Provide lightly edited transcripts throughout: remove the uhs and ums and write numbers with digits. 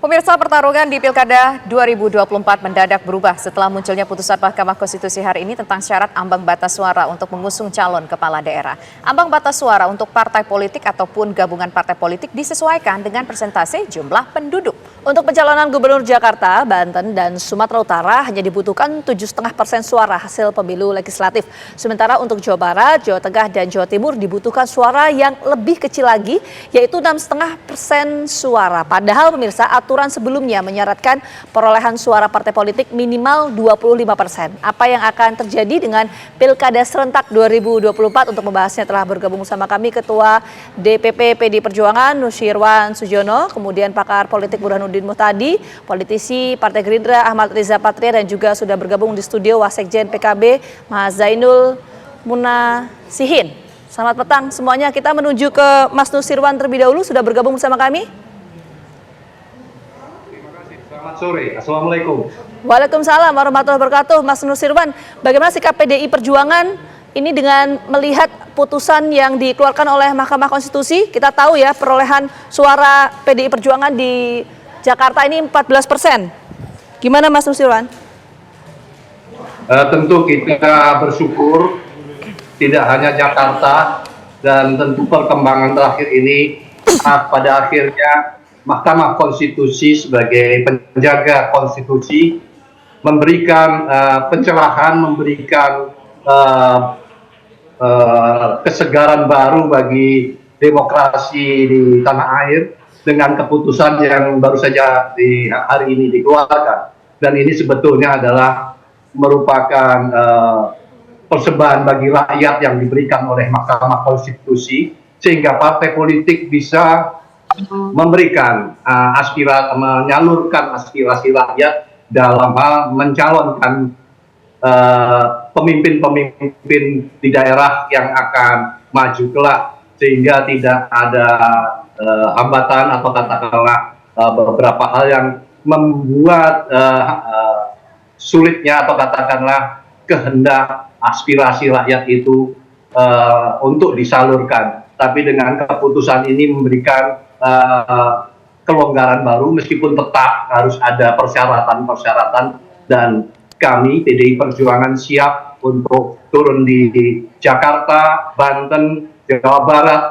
Pemirsa, pertarungan di Pilkada 2024 mendadak berubah setelah munculnya putusan Mahkamah Konstitusi hari ini tentang syarat ambang batas suara untuk mengusung calon kepala daerah. Ambang batas suara untuk partai politik ataupun gabungan partai politik disesuaikan dengan persentase jumlah penduduk. Untuk pencalonan Gubernur Jakarta, Banten, dan Sumatera Utara hanya dibutuhkan 7,5% suara hasil pemilu legislatif. Sementara untuk Jawa Barat, Jawa Tengah, dan Jawa Timur dibutuhkan suara yang lebih kecil lagi, yaitu 6,5% suara. Padahal pemirsa, aturan sebelumnya menyaratkan perolehan suara partai politik minimal 25%. Apa yang akan terjadi dengan Pilkada Serentak 2024? Untuk membahasnya telah bergabung bersama kami Ketua DPP PD Perjuangan Nusirwan Sujono, kemudian pakar politik Burhanuddin Muhtadi, politisi Partai Gerindra Ahmad Riza Patria, dan juga sudah bergabung di studio Wasekjen PKB Mas Zainul Munasihin. Selamat petang semuanya. Kita menuju ke Mas Nusirwan terlebih dahulu, sudah bergabung bersama kami. Selamat sore, Assalamualaikum. Waalaikumsalam warahmatullahi wabarakatuh. Mas Nusirwan, bagaimana sikap PDI Perjuangan ini dengan melihat putusan yang dikeluarkan oleh Mahkamah Konstitusi? Kita tahu ya, perolehan suara PDI Perjuangan di Jakarta ini 14%. Gimana Mas Nusirwan? Tentu kita bersyukur tidak hanya Jakarta, dan tentu perkembangan terakhir ini pada akhirnya Mahkamah Konstitusi sebagai penjaga konstitusi memberikan pencerahan, memberikan kesegaran baru bagi demokrasi di tanah air dengan keputusan yang baru saja di hari ini dikeluarkan. Dan ini sebetulnya adalah merupakan persembahan bagi rakyat yang diberikan oleh Mahkamah Konstitusi, sehingga partai politik bisa memberikan menyalurkan aspirasi rakyat dalam hal mencalonkan pemimpin-pemimpin di daerah yang akan maju kelak, sehingga tidak ada hambatan atau katakanlah beberapa hal yang membuat sulitnya atau katakanlah kehendak aspirasi rakyat itu untuk disalurkan. Tapi dengan keputusan ini memberikan kelonggaran baru, meskipun tetap harus ada persyaratan-persyaratan, dan kami PDI Perjuangan siap untuk turun di Jakarta, Banten, Jawa Barat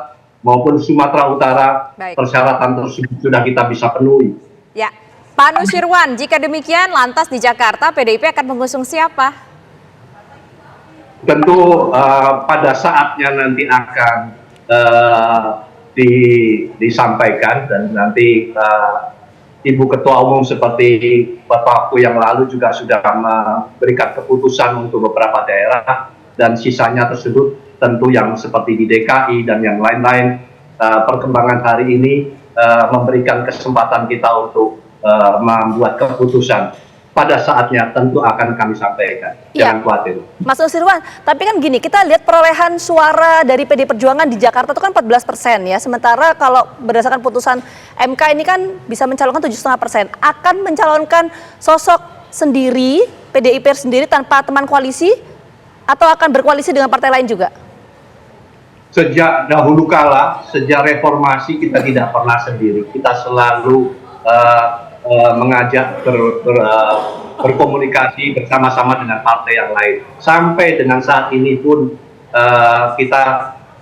maupun Sumatera Utara. Baik. Persyaratan tersebut sudah kita bisa penuhi. Ya, Pak Nusirwan, jika demikian lantas di Jakarta PDIP akan mengusung siapa? Tentu pada saatnya nanti akan disampaikan, dan nanti Ibu Ketua Umum seperti beberapa waktu yang lalu juga sudah memberikan keputusan untuk beberapa daerah, dan sisanya tersebut tentu yang seperti di DKI dan yang lain-lain. Perkembangan hari ini memberikan kesempatan kita untuk membuat keputusan. Pada saatnya tentu akan kami sampaikan. Jangan khawatir. Mas Nusirwan, tapi kan gini, kita lihat perolehan suara dari PD Perjuangan di Jakarta itu kan 14% ya. Sementara kalau berdasarkan putusan MK ini kan bisa mencalonkan 7,5%. Akan mencalonkan sosok sendiri, PDIP sendiri tanpa teman koalisi, atau akan berkoalisi dengan partai lain juga? Sejak dahulu kala, sejak reformasi kita tidak pernah sendiri. Kita selalu mengajak berkomunikasi bersama-sama dengan partai yang lain. Sampai dengan saat ini pun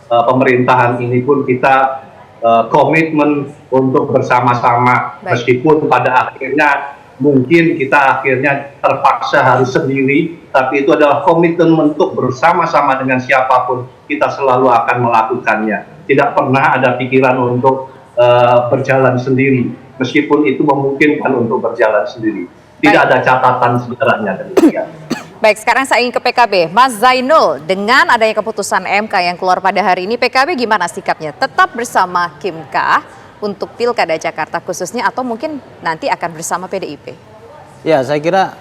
pemerintahan ini pun kita komitmen untuk bersama-sama. Meskipun pada akhirnya mungkin kita akhirnya terpaksa harus sendiri, tapi itu adalah komitmen untuk bersama-sama dengan siapapun, kita selalu akan melakukannya. Tidak pernah ada pikiran untuk berjalan sendiri. Meskipun itu memungkinkan untuk berjalan sendiri. Tidak ada catatan sejarahnya demikian. Baik, sekarang saya ingin ke PKB. Mas Zainul, dengan adanya keputusan MK yang keluar pada hari ini, PKB gimana sikapnya? Tetap bersama Kimkah untuk Pilkada Jakarta khususnya, atau mungkin nanti akan bersama PDIP? Ya, saya kira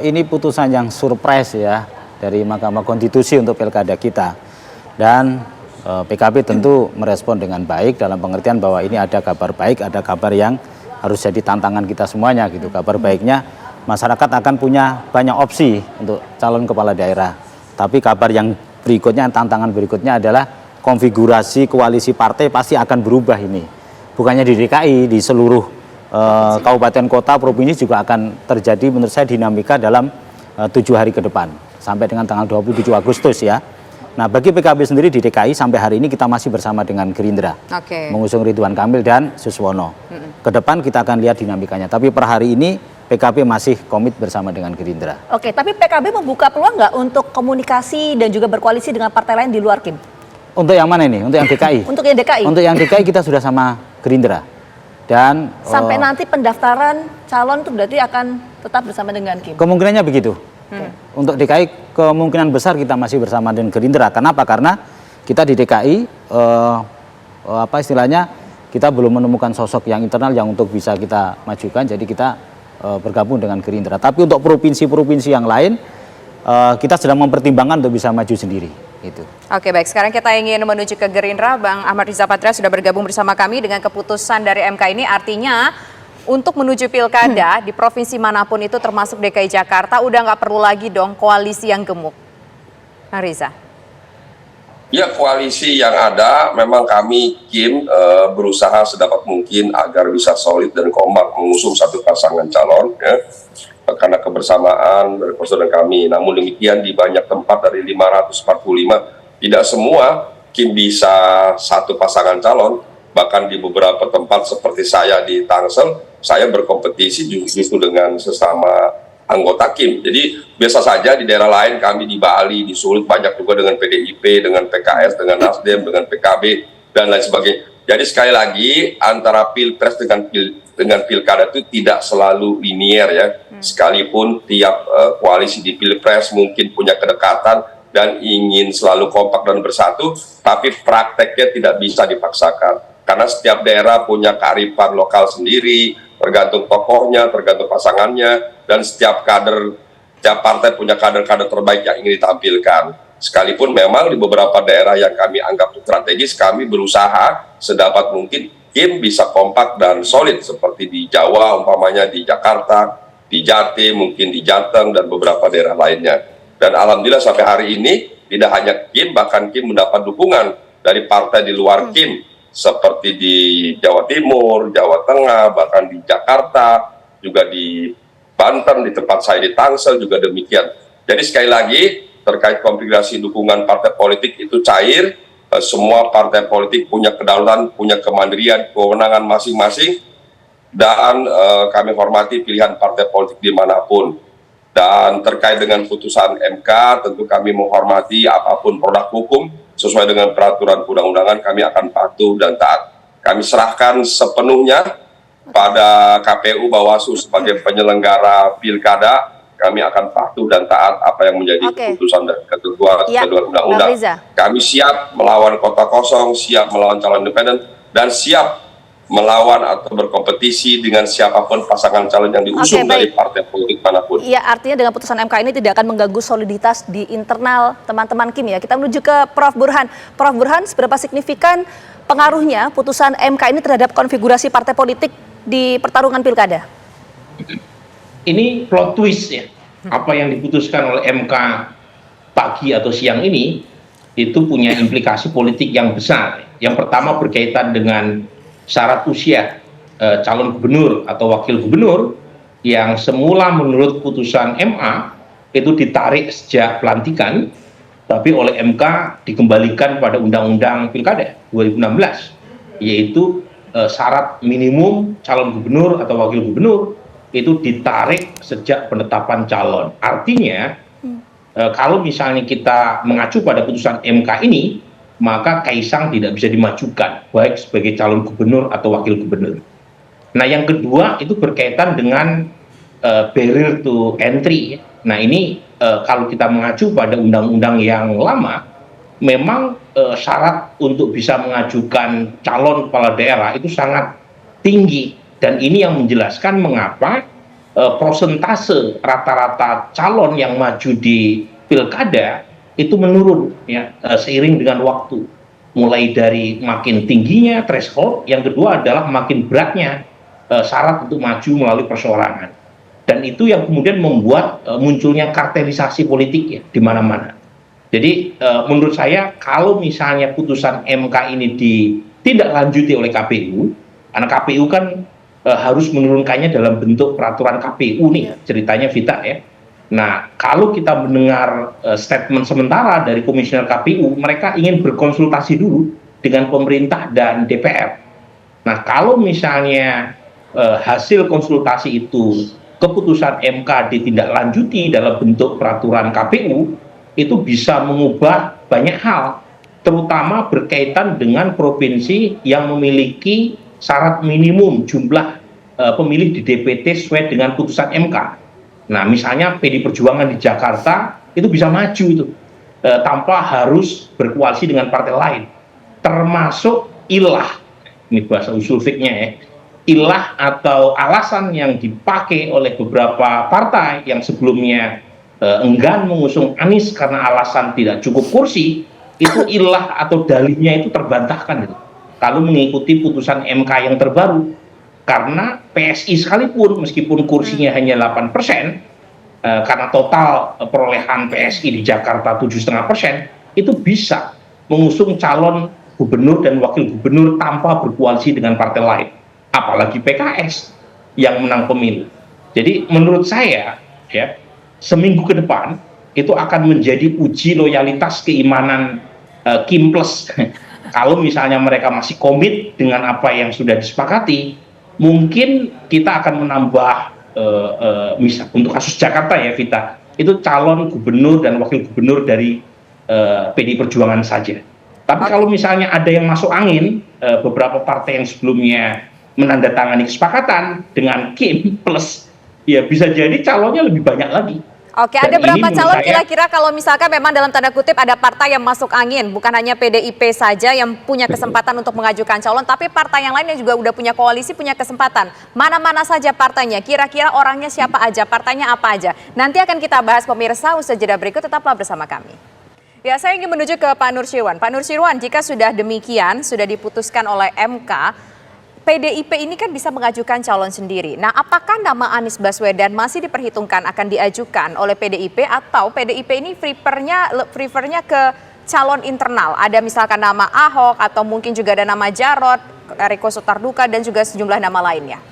ini putusan yang surprise ya dari Mahkamah Konstitusi untuk Pilkada kita. Dan PKB tentu merespon dengan baik dalam pengertian bahwa ini ada kabar baik, ada kabar yang harus jadi tantangan kita semuanya gitu. Kabar baiknya masyarakat akan punya banyak opsi untuk calon kepala daerah. Tapi kabar yang berikutnya, tantangan berikutnya adalah konfigurasi koalisi partai pasti akan berubah ini. Bukannya di DKI, di seluruh kabupaten kota, provinsi juga akan terjadi menurut saya dinamika dalam 7 hari ke depan sampai dengan tanggal 27 Agustus ya. Nah, bagi PKB sendiri di DKI sampai hari ini kita masih bersama dengan Gerindra, mengusung Ridwan Kamil dan Suswono. Ke depan kita akan lihat dinamikanya. Tapi per hari ini PKB masih komit bersama dengan Gerindra. Oke, tapi PKB membuka peluang nggak untuk komunikasi dan juga berkoalisi dengan partai lain di luar KIM? Untuk yang mana ini? Untuk yang DKI? Untuk yang DKI? Untuk yang DKI kita sudah sama Gerindra. Dan sampai nanti pendaftaran calon itu berarti akan tetap bersama dengan KIM? Kemungkinannya begitu. Untuk DKI kemungkinan besar kita masih bersama dengan Gerindra. Kenapa? Karena kita di DKI kita belum menemukan sosok yang internal yang untuk bisa kita majukan. Jadi kita bergabung dengan Gerindra. Tapi untuk provinsi-provinsi yang lain kita sedang mempertimbangkan untuk bisa maju sendiri. Itu. Oke, baik. Sekarang kita ingin menuju ke Gerindra. Bang Ahmad Riza Patria sudah bergabung bersama kami dengan keputusan dari MK ini. Artinya untuk menuju pilkada di provinsi manapun itu termasuk DKI Jakarta udah nggak perlu lagi dong koalisi yang gemuk. Bang Riza. Ya, koalisi yang ada memang kami KIM berusaha sedapat mungkin agar bisa solid dan kompak mengusung satu pasangan calon ya. Karena kebersamaan dari persaudaraan kami. Namun demikian di banyak tempat dari 545 tidak semua KIM bisa satu pasangan calon. Bahkan di beberapa tempat seperti saya di Tangsel, saya berkompetisi justru dengan sesama anggota KIM. Jadi biasa saja di daerah lain, kami di Bali, di Sulut banyak juga dengan PDIP, dengan PKS, dengan Nasdem, dengan PKB dan lain sebagainya. Jadi sekali lagi antara pilpres dengan pilkada itu tidak selalu linier ya. Sekalipun tiap koalisi di pilpres mungkin punya kedekatan dan ingin selalu kompak dan bersatu, tapi prakteknya tidak bisa dipaksakan. Karena setiap daerah punya kearifan lokal sendiri, tergantung tokohnya, tergantung pasangannya, dan setiap partai punya kader-kader terbaik yang ingin ditampilkan. Sekalipun memang di beberapa daerah yang kami anggap strategis, kami berusaha sedapat mungkin KIM bisa kompak dan solid seperti di Jawa, umpamanya di Jakarta, di Jatim, mungkin di Jateng, dan beberapa daerah lainnya. Dan alhamdulillah sampai hari ini tidak hanya KIM, bahkan KIM mendapat dukungan dari partai di luar KIM, seperti di Jawa Timur, Jawa Tengah, bahkan di Jakarta, juga di Banten, di tempat saya di Tangsel juga demikian. Jadi sekali lagi terkait konfigurasi dukungan partai politik itu cair, semua partai politik punya kedaulatan, punya kemandirian, kewenangan masing-masing, dan kami hormati pilihan partai politik dimanapun. Dan terkait dengan putusan MK, tentu kami menghormati apapun produk hukum, sesuai dengan peraturan undang-undangan kami akan patuh dan taat. Kami serahkan sepenuhnya pada KPU Bawaslu sebagai penyelenggara pilkada. Kami akan patuh dan taat apa yang menjadi keputusan dan ketentuan undang-undang. Kami siap melawan kota kosong, siap melawan calon independen, dan siap melawan atau berkompetisi dengan siapapun pasangan calon yang diusung dari partai politik manapun. Iya, artinya dengan putusan MK ini tidak akan mengganggu soliditas di internal teman-teman KIM ya. Kita menuju ke Prof. Burhan. Prof. Burhan, seberapa signifikan pengaruhnya putusan MK ini terhadap konfigurasi partai politik di pertarungan pilkada? Ini plot twist ya. Apa yang diputuskan oleh MK pagi atau siang ini itu punya implikasi politik yang besar. Yang pertama berkaitan dengan syarat usia calon gubernur atau wakil gubernur yang semula menurut putusan MA itu ditarik sejak pelantikan, tapi oleh MK dikembalikan pada Undang-Undang Pilkada 2016, yaitu syarat minimum calon gubernur atau wakil gubernur itu ditarik sejak penetapan calon. Artinya kalau misalnya kita mengacu pada putusan MK ini, maka Kaisang tidak bisa dimajukan baik sebagai calon gubernur atau wakil gubernur. Nah, yang kedua itu berkaitan dengan barrier to entry. Nah, ini kalau kita mengacu pada undang-undang yang lama, memang syarat untuk bisa mengajukan calon kepala daerah itu sangat tinggi, dan ini yang menjelaskan mengapa persentase rata-rata calon yang maju di pilkada itu menurun ya seiring dengan waktu, mulai dari makin tingginya threshold, yang kedua adalah makin beratnya syarat untuk maju melalui perseorangan, dan itu yang kemudian membuat munculnya kartelisasi politik ya di mana-mana. Jadi menurut saya kalau misalnya putusan MK ini ditindaklanjuti oleh KPU, karena KPU kan harus menurunkannya dalam bentuk peraturan KPU nih ceritanya Vita ya. Nah, kalau kita mendengar statement sementara dari Komisioner KPU, mereka ingin berkonsultasi dulu dengan pemerintah dan DPR. Nah, kalau misalnya hasil konsultasi itu keputusan MK ditindaklanjuti dalam bentuk peraturan KPU, itu bisa mengubah banyak hal, terutama berkaitan dengan provinsi yang memiliki syarat minimum jumlah pemilih di DPT sesuai dengan putusan MK. Nah, misalnya PD Perjuangan di Jakarta itu bisa maju itu tanpa harus berkoalisi dengan partai lain, termasuk ilah, ini bahasa usul fiknya ya, ilah atau alasan yang dipakai oleh beberapa partai yang sebelumnya enggan mengusung Anies karena alasan tidak cukup kursi, itu ilah atau dalihnya itu terbantahkan gitu, kalau mengikuti putusan MK yang terbaru. Karena PSI sekalipun meskipun kursinya hanya 8%, karena total perolehan PSI di Jakarta 7,5%, itu bisa mengusung calon gubernur dan wakil gubernur tanpa berkoalisi dengan partai lain, apalagi PKS yang menang pemilu. Jadi menurut saya ya, seminggu ke depan itu akan menjadi uji loyalitas keimanan Kim Plus. Kalau misalnya mereka masih komit dengan apa yang sudah disepakati, mungkin kita akan menambah misal untuk kasus Jakarta ya Vita, itu calon gubernur dan wakil gubernur dari PDI Perjuangan saja. Tapi kalau misalnya ada yang masuk angin, beberapa partai yang sebelumnya menandatangani kesepakatan dengan Kim Plus, ya bisa jadi calonnya lebih banyak lagi. Oke, Dan ada berapa ini calon menurut saya, kira-kira kalau misalkan memang dalam tanda kutip ada partai yang masuk angin, bukan hanya PDIP saja yang punya kesempatan untuk mengajukan calon, tapi partai yang lain yang juga udah punya koalisi, punya kesempatan. Mana-mana saja partainya, kira-kira orangnya siapa aja, partainya apa aja. Nanti akan kita bahas pemirsa, usai jeda berikut, tetaplah bersama kami. Ya, saya ingin menuju ke Pak Nursyirwan. Pak Nursyirwan, jika sudah demikian, sudah diputuskan oleh MK, PDIP ini kan bisa mengajukan calon sendiri. Nah, apakah nama Anies Baswedan masih diperhitungkan akan diajukan oleh PDIP atau PDIP ini prefernya ke calon internal? Ada misalkan nama Ahok atau mungkin juga ada nama Jarot, Riko Sotarduka dan juga sejumlah nama lainnya.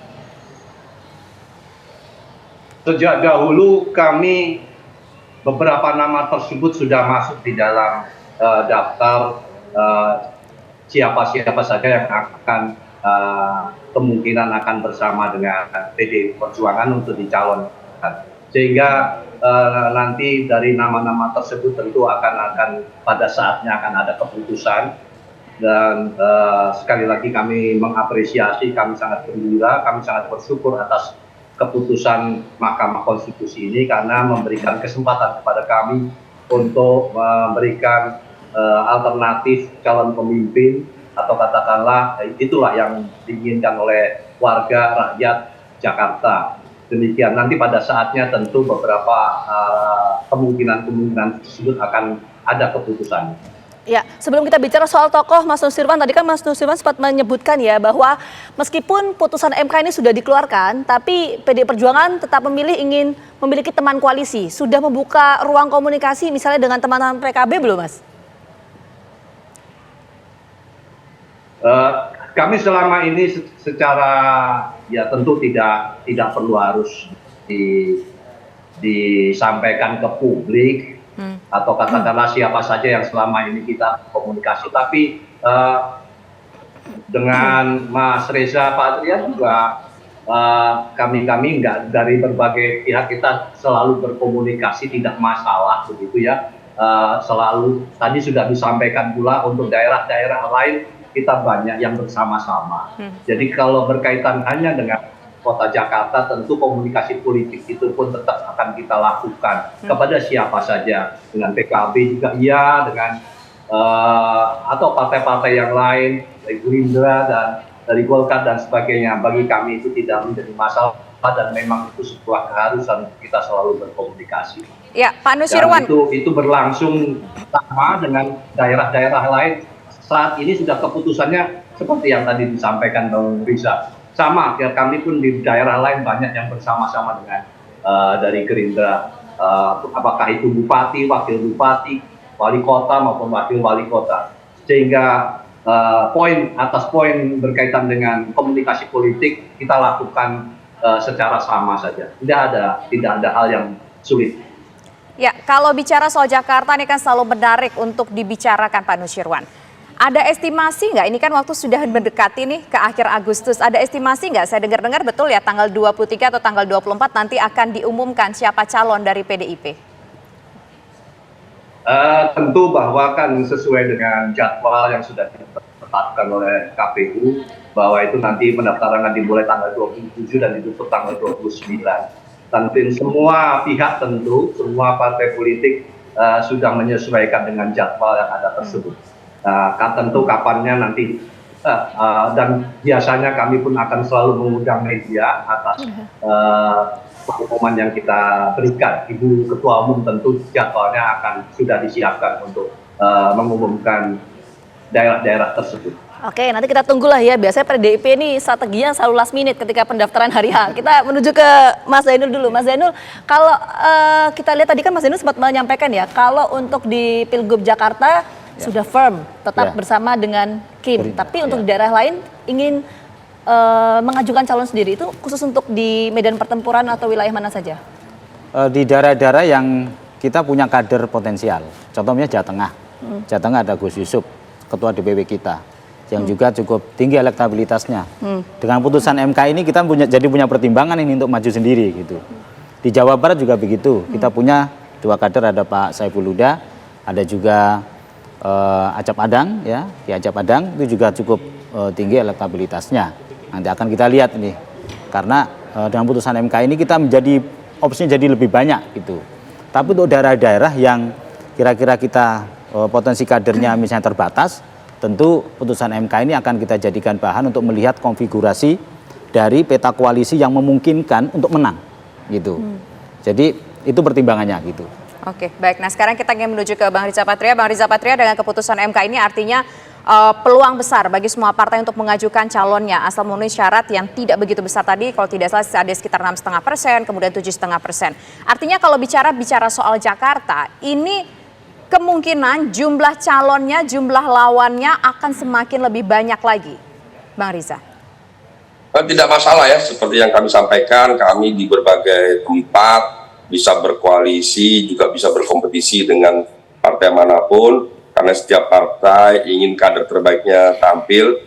Sejak dahulu kami beberapa nama tersebut sudah masuk di dalam daftar siapa-siapa saja yang akan kemungkinan akan bersama dengan PDI Perjuangan untuk dicalonkan, sehingga nanti dari nama-nama tersebut tentu akan pada saatnya akan ada keputusan. Dan sekali lagi kami mengapresiasi, kami sangat gembira, kami sangat bersyukur atas keputusan Mahkamah Konstitusi ini karena memberikan kesempatan kepada kami untuk memberikan alternatif calon pemimpin, atau katakanlah itulah yang diinginkan oleh warga rakyat Jakarta. Demikian, nanti pada saatnya tentu beberapa kemungkinan tersebut akan ada keputusan. Ya, sebelum kita bicara soal tokoh, Mas Nusirwan, tadi kan Mas Nusirwan sempat menyebutkan ya bahwa meskipun putusan MK ini sudah dikeluarkan, tapi PDI Perjuangan tetap ingin memiliki teman koalisi. Sudah membuka ruang komunikasi misalnya dengan teman-teman PKB belum, Mas? Kami selama ini secara ya tentu tidak perlu harus disampaikan ke publik atau katakanlah siapa saja yang selama ini kita komunikasi, tapi dengan Mas Reza Patria juga kami enggak, dari berbagai pihak kita selalu berkomunikasi, tidak masalah begitu ya. Selalu tadi sudah disampaikan pula untuk daerah-daerah lain kita banyak yang bersama-sama. Jadi kalau berkaitan hanya dengan Kota Jakarta, tentu komunikasi politik itu pun tetap akan kita lakukan kepada siapa saja, dengan PKB juga iya, dengan atau partai-partai yang lain, dari Gerindra dan dari Golkar dan sebagainya. Bagi kami itu tidak menjadi masalah dan memang itu sebuah keharusan kita selalu berkomunikasi. Ya, Pak Nusirwan. Dan itu berlangsung sama dengan daerah-daerah lain. Saat ini sudah keputusannya seperti yang tadi disampaikan Bang Riza. Sama, ya, kami pun di daerah lain banyak yang bersama-sama dengan dari Gerindra. Apakah itu bupati, wakil bupati, wali kota maupun wakil wali kota. Sehingga poin atas poin berkaitan dengan komunikasi politik kita lakukan secara sama saja. Tidak ada hal yang sulit. Ya, kalau bicara soal Jakarta ini kan selalu menarik untuk dibicarakan Pak Nusirwan. Ada estimasi nggak? Ini kan waktu sudah mendekati nih ke akhir Agustus. Ada estimasi nggak? Saya dengar-dengar betul ya tanggal 23 atau tanggal 24 nanti akan diumumkan siapa calon dari PDIP. Tentu bahwa kan sesuai dengan jadwal yang sudah ditetapkan oleh KPU, bahwa itu nanti pendaftaran akan dimulai tanggal 27 dan ditutup tanggal 29. Tentu semua pihak semua partai politik sudah menyesuaikan dengan jadwal yang ada tersebut. Tentu kapannya nanti dan biasanya kami pun akan selalu mengundang media atas pengumuman yang kita berikan. Ibu Ketua Umum tentu jadwalnya akan sudah disiapkan untuk mengumumkan daerah-daerah tersebut. Oke, nanti kita tunggulah ya. Biasanya PDIP ini strateginya selalu last minute ketika pendaftaran hari H. Kita menuju ke Mas Zainul dulu. Mas Zainul, kalau kita lihat tadi kan Mas Zainul sempat menyampaikan ya, kalau untuk di Pilgub Jakarta sudah firm tetap bersama dengan Kim. Tapi untuk di daerah lain ingin mengajukan calon sendiri, itu khusus untuk di medan pertempuran atau wilayah mana saja? Di daerah-daerah yang kita punya kader potensial. Contohnya Jawa Tengah. Jawa Tengah ada Gus Yusuf, ketua DPW kita, yang juga cukup tinggi elektabilitasnya. Dengan putusan MK ini kita punya pertimbangan ini untuk maju sendiri gitu. Di Jawa Barat juga begitu. Kita punya 2 kader, ada Pak Saiful Huda, ada juga Acap Adang ya. Di Acap Adang itu juga cukup tinggi elektabilitasnya. Nanti akan kita lihat nih. Karena dengan putusan MK ini kita menjadi opsinya jadi lebih banyak gitu. Tapi untuk daerah-daerah yang kira-kira kita potensi kadernya misalnya terbatas, tentu putusan MK ini akan kita jadikan bahan untuk melihat konfigurasi dari peta koalisi yang memungkinkan untuk menang gitu. Jadi itu pertimbangannya gitu. Oke, baik. Nah sekarang kita ingin menuju ke Bang Riza Patria. Bang Riza Patria, dengan keputusan MK ini artinya peluang besar bagi semua partai untuk mengajukan calonnya asal memenuhi syarat yang tidak begitu besar tadi. Kalau tidak salah ada sekitar 6,5%, kemudian 7,5%. Artinya kalau bicara soal Jakarta, ini kemungkinan jumlah calonnya, jumlah lawannya akan semakin lebih banyak lagi, Bang Riza. Tidak masalah ya, seperti yang kami sampaikan, kami di berbagai tempat bisa berkoalisi, juga bisa berkompetisi dengan partai manapun, karena setiap partai ingin kader terbaiknya tampil,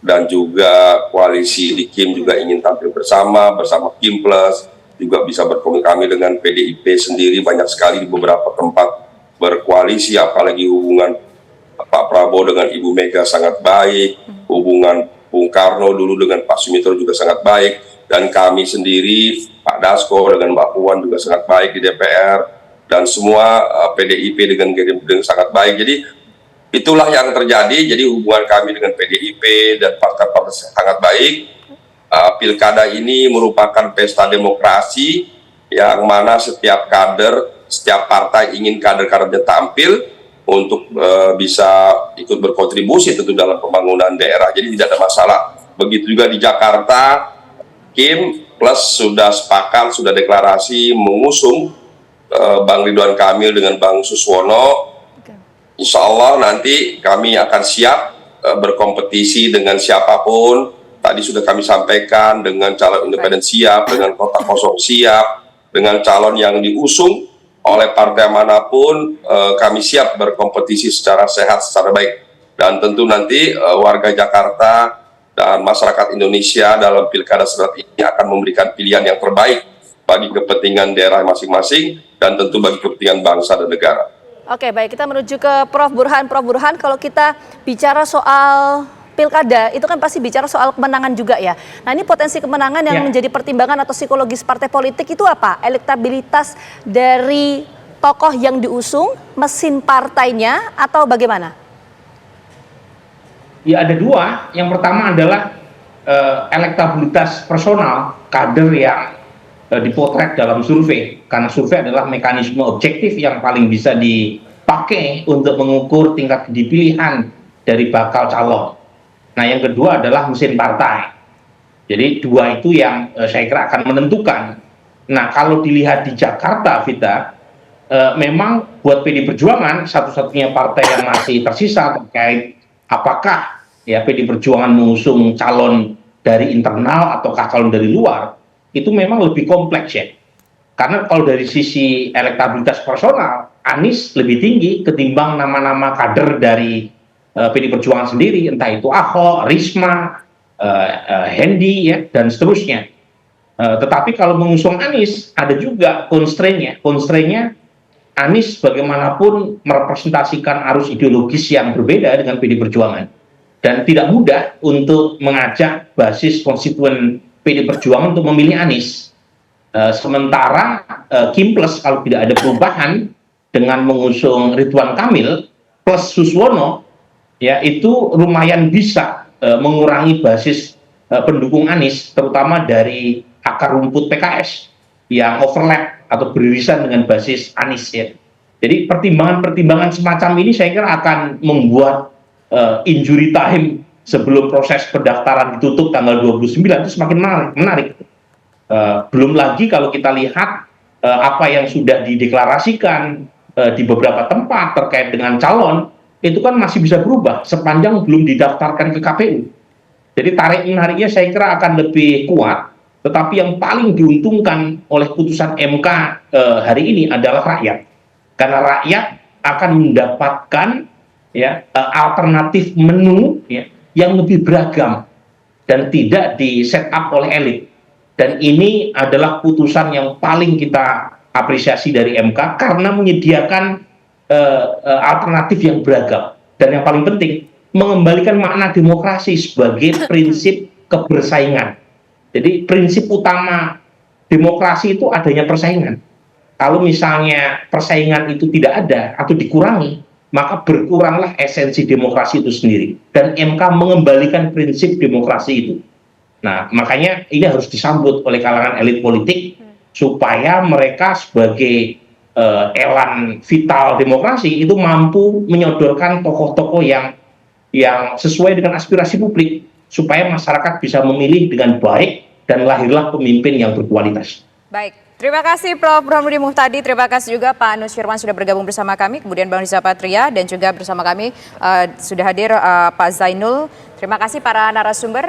dan juga koalisi di Kim juga ingin tampil bersama Kim Plus, juga bisa berkomunikasi kami dengan PDIP sendiri, banyak sekali di beberapa tempat berkoalisi, apalagi hubungan Pak Prabowo dengan Ibu Mega sangat baik, hubungan Bung Karno dulu dengan Pak Sumitro juga sangat baik, dan kami sendiri, Pak Dasko dengan Mbak Puan juga sangat baik di DPR, dan semua PDIP dengan Gerindra sangat baik. Jadi itulah yang terjadi, jadi hubungan kami dengan PDIP dan partai-partai sangat baik. Pilkada ini merupakan pesta demokrasi yang mana setiap kader, setiap partai ingin kader-kadernya tampil untuk bisa ikut berkontribusi tentu dalam pembangunan daerah. Jadi tidak ada masalah. Begitu juga di Jakarta, Kim Plus sudah sepakat, sudah deklarasi mengusung Bang Ridwan Kamil dengan Bang Suswono. Insya Allah nanti kami akan siap berkompetisi dengan siapapun. Tadi sudah kami sampaikan, dengan calon independen siap, dengan kota kosong siap, dengan calon yang diusung oleh partai manapun, kami siap berkompetisi secara sehat, secara baik. Dan tentu nanti warga Jakarta dan masyarakat Indonesia dalam pilkada serentak ini akan memberikan pilihan yang terbaik bagi kepentingan daerah masing-masing dan tentu bagi kepentingan bangsa dan negara. Oke, baik, kita menuju ke Prof. Burhan. Prof. Burhan, kalau kita bicara soal pilkada, itu kan pasti bicara soal kemenangan juga ya. Nah, ini potensi kemenangan yang menjadi pertimbangan atau psikologis partai politik itu apa? Elektabilitas dari tokoh yang diusung, mesin partainya, atau bagaimana? Ya ada 2. Yang pertama adalah elektabilitas personal kader yang dipotret dalam survei, karena survei adalah mekanisme objektif yang paling bisa dipakai untuk mengukur tingkat dipilihan dari bakal calon. Nah, yang kedua adalah mesin partai. Jadi 2 itu yang saya kira akan menentukan. Nah, kalau dilihat di Jakarta, Vita, memang buat PD Perjuangan satu-satunya partai yang masih tersisa terkait apakah ya PD Perjuangan mengusung calon dari internal ataukah calon dari luar, itu memang lebih kompleks ya. Karena kalau dari sisi elektabilitas personal, Anies lebih tinggi ketimbang nama-nama kader dari PD Perjuangan sendiri, entah itu Ahok, Risma, Hendi ya, dan seterusnya. Tetapi kalau mengusung Anies, ada juga constraint-nya. Constraint-nya, Anies bagaimanapun merepresentasikan arus ideologis yang berbeda dengan PD Perjuangan. Dan tidak mudah untuk mengajak basis konstituen PD Perjuangan untuk memilih Anies. Sementara Kim Plus kalau tidak ada perubahan dengan mengusung Ridwan Kamil plus Suswono, ya itu lumayan bisa mengurangi basis pendukung Anies, terutama dari akar rumput PKS yang overlap atau beririsan dengan basis Anies ya. Jadi pertimbangan-pertimbangan semacam ini saya kira akan membuat injury time sebelum proses pendaftaran ditutup tanggal 29 itu semakin menarik. Belum lagi kalau kita lihat apa yang sudah dideklarasikan di beberapa tempat terkait dengan calon, itu kan masih bisa berubah sepanjang belum didaftarkan ke KPU. Jadi tarik-menariknya saya kira akan lebih kuat, tetapi yang paling diuntungkan oleh putusan MK hari ini adalah rakyat. Karena rakyat akan mendapatkan ya alternatif menu ya, yang lebih beragam dan tidak di set up oleh elit. Dan ini adalah putusan yang paling kita apresiasi dari MK karena menyediakan alternatif yang beragam. Dan yang paling penting, mengembalikan makna demokrasi sebagai prinsip kebersaingan. Jadi prinsip utama demokrasi itu adanya persaingan. Kalau misalnya persaingan itu tidak ada atau dikurangi, maka berkuranglah esensi demokrasi itu sendiri. Dan MK mengembalikan prinsip demokrasi itu. Nah, makanya ini harus disambut oleh kalangan elit politik supaya mereka sebagai elan vital demokrasi itu mampu menyodorkan tokoh-tokoh yang sesuai dengan aspirasi publik supaya masyarakat bisa memilih dengan baik dan lahirlah pemimpin yang berkualitas. Baik, terima kasih Prof. Burhanuddin Muhtadi, terima kasih juga Pak Nusirwan sudah bergabung bersama kami, kemudian Bang Riza Patria dan juga bersama kami sudah hadir Pak Zainul. Terima kasih para narasumber.